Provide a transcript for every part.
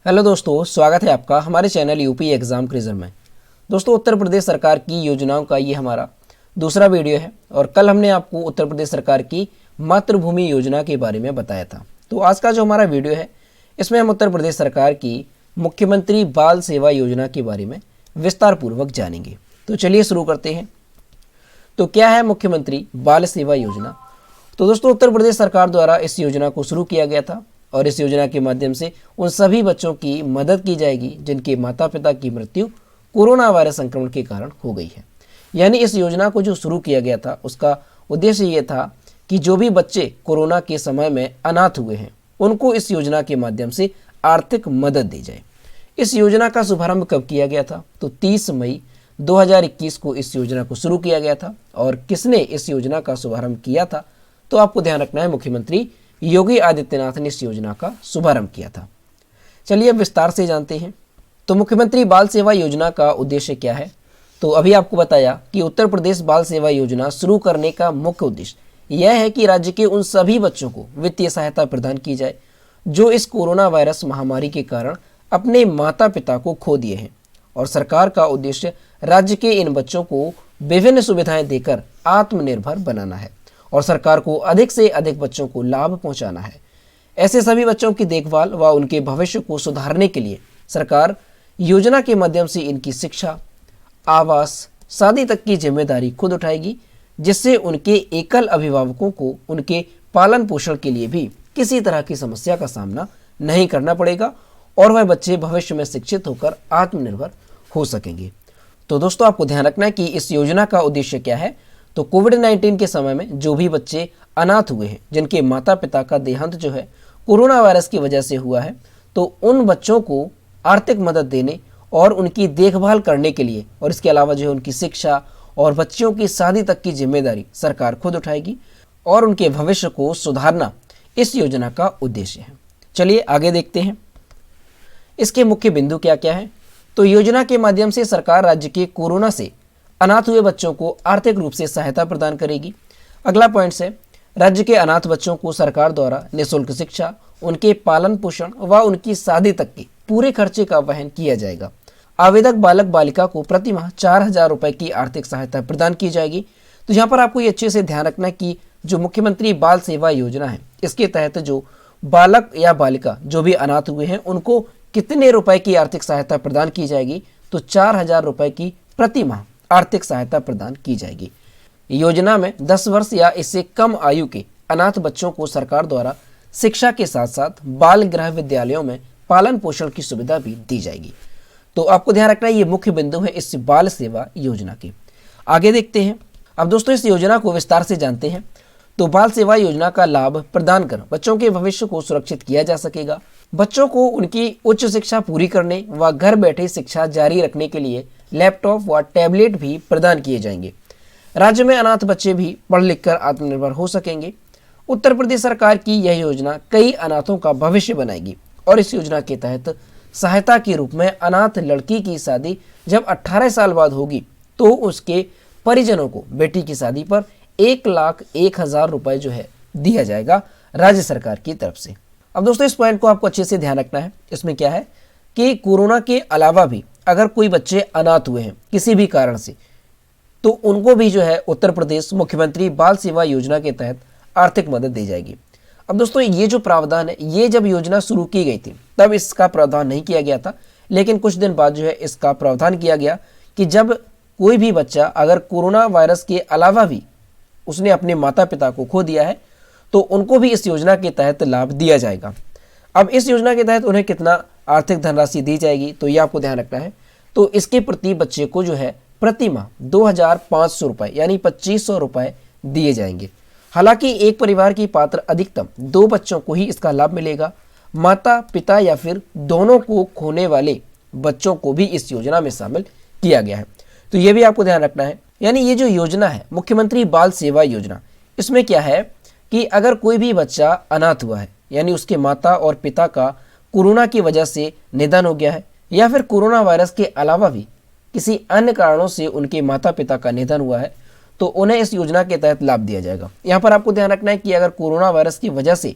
Hello दोस्तों, स्वागत है आपका हमारे चैनल यूपी एग्ज़ाम क्विज़र में। दोस्तों, उत्तर प्रदेश सरकार की योजनाओं का ये हमारा दूसरा वीडियो है और कल हमने आपको उत्तर प्रदेश सरकार की मातृभूमि योजना के बारे में बताया था। तो आज का जो हमारा वीडियो है इसमें हम उत्तर प्रदेश सरकार की मुख्यमंत्री बाल सेवा योजना के बारे में विस्तार पूर्वक जानेंगे। तो चलिए शुरू करते हैं। तो क्या है मुख्यमंत्री बाल सेवा योजना? तो दोस्तों, उत्तर प्रदेश सरकार द्वारा इस योजना को शुरू किया गया था और इस योजना के माध्यम से उन सभी बच्चों की मदद की जाएगी जिनके माता पिता की मृत्यु कोरोना वायरस संक्रमण के कारण हो गई है। यानी इस योजना को जो शुरू किया गया था उसका उद्देश्य ये था कि जो भी बच्चे कोरोना के समय में अनाथ हुए हैं उनको इस योजना के माध्यम से आर्थिक मदद दी जाए। इस योजना का शुभारंभ कब किया गया था? तो 30 मई 2021 को इस योजना को शुरू किया गया था। और किसने इस योजना का शुभारंभ किया था? तो आपको ध्यान रखना है, मुख्यमंत्री योगी आदित्यनाथ ने इस योजना का शुभारंभ किया था। चलिए अब विस्तार से जानते हैं। तो मुख्यमंत्री बाल सेवा योजना का उद्देश्य क्या है? तो अभी आपको बताया कि उत्तर प्रदेश बाल सेवा योजना शुरू करने का मुख्य उद्देश्य यह है कि राज्य के उन सभी बच्चों को वित्तीय सहायता प्रदान की जाए जो इस कोरोना वायरस महामारी के कारण अपने माता पिता को खो दिए हैं। और सरकार का उद्देश्य राज्य के इन बच्चों को विभिन्न सुविधाएं देकर आत्मनिर्भर बनाना है और सरकार को अधिक से अधिक बच्चों को लाभ पहुंचाना है। ऐसे सभी बच्चों की देखभाल व उनके भविष्य को सुधारने के लिए सरकार योजना के माध्यम से इनकी शिक्षा, आवास, शादी तक की जिम्मेदारी खुद उठाएगी, जिससे उनके एकल अभिभावकों को उनके पालन पोषण के लिए भी किसी तरह की समस्या का सामना नहीं करना पड़ेगा और वह बच्चे भविष्य में शिक्षित होकर आत्मनिर्भर हो सकेंगे। तो दोस्तों, आपको ध्यान रखना है कि इस योजना का उद्देश्य क्या है। तो कोविड-19 के समय में जो भी बच्चे अनाथ हुए हैं जिनके माता पिता का देहांत जो है कोरोना वायरस की वजह से हुआ है, तो उन बच्चों को आर्थिक मदद देने और उनकी देखभाल करने के लिए और इसके अलावा जो है उनकी शिक्षा और बच्चियों की शादी तक की जिम्मेदारी सरकार खुद उठाएगी और उनके भविष्य को सुधारना इस योजना का उद्देश्य है। चलिए आगे देखते हैं इसके मुख्य बिंदु क्या क्या है। तो योजना के माध्यम से सरकार राज्य के कोरोना से अनाथ हुए बच्चों को आर्थिक रूप से सहायता प्रदान करेगी। अगला पॉइंट है, राज्य के अनाथ बच्चों को सरकार द्वारा निःशुल्क शिक्षा, उनके पालन पोषण व उनकी शादी तक के पूरे खर्चे का वहन किया जाएगा। आवेदक बालक बालिका को प्रति माह 4,000 रुपए की आर्थिक सहायता प्रदान की जाएगी। तो यहाँ पर आपको ये अच्छे से ध्यान रखना है कि जो मुख्यमंत्री बाल सेवा योजना है इसके तहत जो बालक या बालिका जो भी अनाथ हुए हैं उनको कितने रुपए की आर्थिक सहायता प्रदान की जाएगी? तो 4,000 रुपए की प्रति माह आर्थिक सहायता प्रदान की जाएगी। योजना में 10 वर्ष या इससे कम आयु के अनाथ बच्चों को सरकार द्वारा शिक्षा के साथ साथ बाल गृह विद्यालयों में पालन पोषण की सुविधा भी दी जाएगी। तो आपको ध्यान रखना है, ये मुख्य बिंदु है इस बाल सेवा योजना के। आगे देखते हैं। अब दोस्तों, इस योजना को विस्तार से जानते हैं। तो बाल सेवा योजना का लाभ प्रदान कर बच्चों के भविष्य को सुरक्षित किया जा सकेगा। बच्चों को उनकी उच्च शिक्षा पूरी करने व घर बैठे शिक्षा जारी रखने के लिए लैपटॉप व टैबलेट भी प्रदान किए जाएंगे। राज्य में अनाथ बच्चे भी पढ़ लिख कर आत्मनिर्भर हो सकेंगे। उत्तर प्रदेश सरकार की यह योजना कई अनाथों का भविष्य बनाएगी और इस योजना के तहत सहायता के रूप में अनाथ लड़की की शादी जब 18 साल बाद होगी तो उसके परिजनों को बेटी की शादी पर 1,01,000 रुपए जो है दिया जाएगा राज्य सरकार की तरफ से। अब दोस्तों, इस पॉइंट को आपको अच्छे से ध्यान रखना है। इसमें क्या है कि कोरोना के अलावा भी अगर कोई बच्चे अनाथ हुए हैं किसी भी कारण से तो उनको भी जो है उत्तर प्रदेश मुख्यमंत्री बाल सेवा योजना के तहत आर्थिक मदद दी जाएगी। अब दोस्तों, ये जो प्रावधान है ये जब योजना शुरू की गई थी तब इसका प्रावधान नहीं किया गया था, लेकिन कुछ दिन बाद जो है इसका प्रावधान किया गया कि जब कोई भी बच्चा अगर कोरोना वायरस के अलावा भी उसने अपने माता पिता को खो दिया है तो उनको भी इस योजना के तहत लाभ दिया जाएगा। अब इस योजना के तहत उन्हें कितना आर्थिक धनराशि दी जाएगी तो ये आपको ध्यान रखना है। तो इसके प्रति बच्चे को जो है प्रति माह 2,500 रुपये यानी 2,500 रुपये दिए जाएंगे। हालांकि एक परिवार की पात्र अधिकतम 2 बच्चों को ही इसका लाभ मिलेगा। माता पिता या फिर दोनों को खोने वाले बच्चों को भी इस योजना में शामिल किया गया है। तो ये भी आपको ध्यान रखना है। यानी ये जो योजना है मुख्यमंत्री बाल सेवा योजना, इसमें क्या है कि अगर कोई भी बच्चा अनाथ हुआ है यानी उसके माता और पिता का कोरोना की वजह से निधन हो गया है या फिर कोरोना वायरस के अलावा भी किसी अन्य कारणों से उनके माता पिता का निधन हुआ है तो उन्हें इस योजना के तहत लाभ दिया जाएगा। यहाँ पर आपको ध्यान रखना है कि अगर कोरोना वायरस की वजह से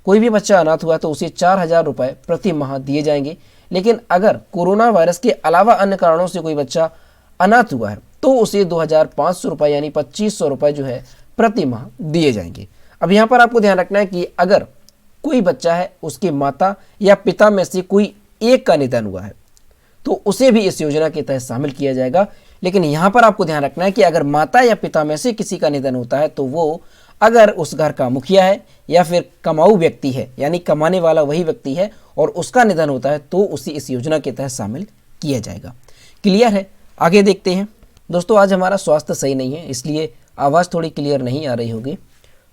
कोई भी बच्चा अनाथ हुआ तो उसे 4,000 रुपये प्रति माह दिए जाएंगे। लेकिन अगर कोरोना वायरस के अलावा अन्य कारणों से कोई बच्चा अनाथ हुआ है तो उसे 2,500 रुपये यानी 2,500 रुपये जो है प्रति माह दिए जाएंगे। अब यहाँ पर आपको ध्यान रखना है कि अगर कोई बच्चा है उसके माता या पिता में से कोई एक का निधन हुआ है तो उसे भी इस योजना के तहत शामिल किया जाएगा। लेकिन यहाँ पर आपको ध्यान रखना है कि अगर माता या पिता में से किसी का निधन होता है तो वो अगर उस घर का मुखिया है या फिर कमाऊ व्यक्ति है यानी कमाने वाला वही व्यक्ति है और उसका निधन होता है तो उसे इस योजना के तहत शामिल किया जाएगा। क्लियर है? आगे देखते हैं। दोस्तों आज हमारा स्वास्थ्य सही नहीं है इसलिए आवाज़ थोड़ी क्लियर नहीं आ रही होगी,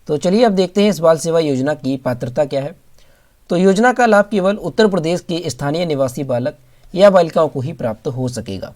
तो चलिए अब देखते हैं इस बाल सेवा योजना की पात्रता क्या है। तो योजना का लाभ केवल उत्तर प्रदेश के स्थानीय निवासी बालक या बालिकाओं को ही प्राप्त हो सकेगा।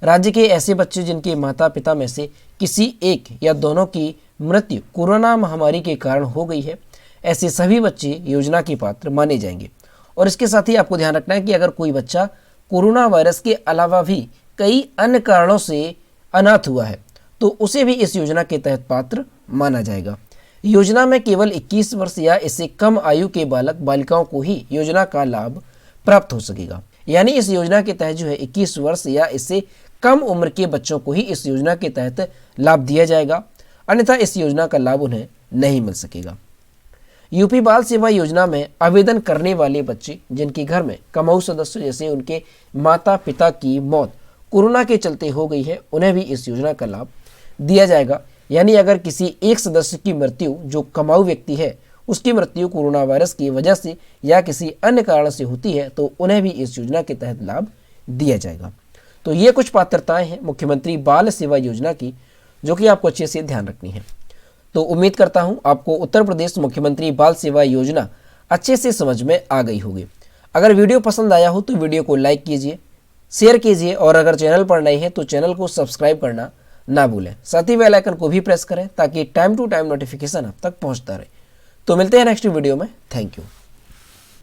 राज्य के ऐसे बच्चे जिनके माता पिता में से किसी एक या दोनों की मृत्यु कोरोना महामारी के कारण हो गई है, ऐसे सभी बच्चे योजना के पात्र माने जाएंगे। और इसके साथ ही आपको ध्यान रखना है कि अगर कोई बच्चा कोरोना वायरस के अलावा भी कई अन्य कारणों से अनाथ हुआ है तो उसे भी इस योजना के तहत पात्र माना जाएगा। योजना में केवल 21 वर्ष या इससे कम आयु के बालक बालिकाओं को ही योजना का लाभ प्राप्त हो सकेगा। यानी इस योजना के तहत जो है 21 वर्ष या इससे कम उम्र के बच्चों को ही इस योजना के तहत लाभ दिया जाएगा, अन्यथा इस योजना का लाभ उन्हें नहीं मिल सकेगा। यूपी बाल सेवा योजना में आवेदन करने वाले बच्चे जिनके घर में कमाऊ सदस्य जैसे उनके माता पिता की मौत कोरोना के चलते हो गई है उन्हें भी इस योजना का लाभ दिया जाएगा। यानी अगर किसी एक सदस्य की मृत्यु जो कमाऊ व्यक्ति है उसकी मृत्यु कोरोना वायरस की वजह से या किसी अन्य कारण से होती है तो उन्हें भी इस योजना के तहत लाभ दिया जाएगा। तो ये कुछ पात्रताएं हैं मुख्यमंत्री बाल सेवा योजना की जो कि आपको अच्छे से ध्यान रखनी है। तो उम्मीद करता हूं आपको उत्तर प्रदेश मुख्यमंत्री बाल सेवा योजना अच्छे से समझ में आ गई होगी। अगर वीडियो पसंद आया हो तो वीडियो को लाइक कीजिए, शेयर कीजिए और अगर चैनल पर नए हैं तो चैनल को सब्सक्राइब करना ना भूलें। साथ ही बेल आइकन को भी प्रेस करें ताकि टाइम टू टाइम नोटिफिकेशन आप तक पहुंचता रहे। तो मिलते हैं नेक्स्ट वीडियो में। Thank you.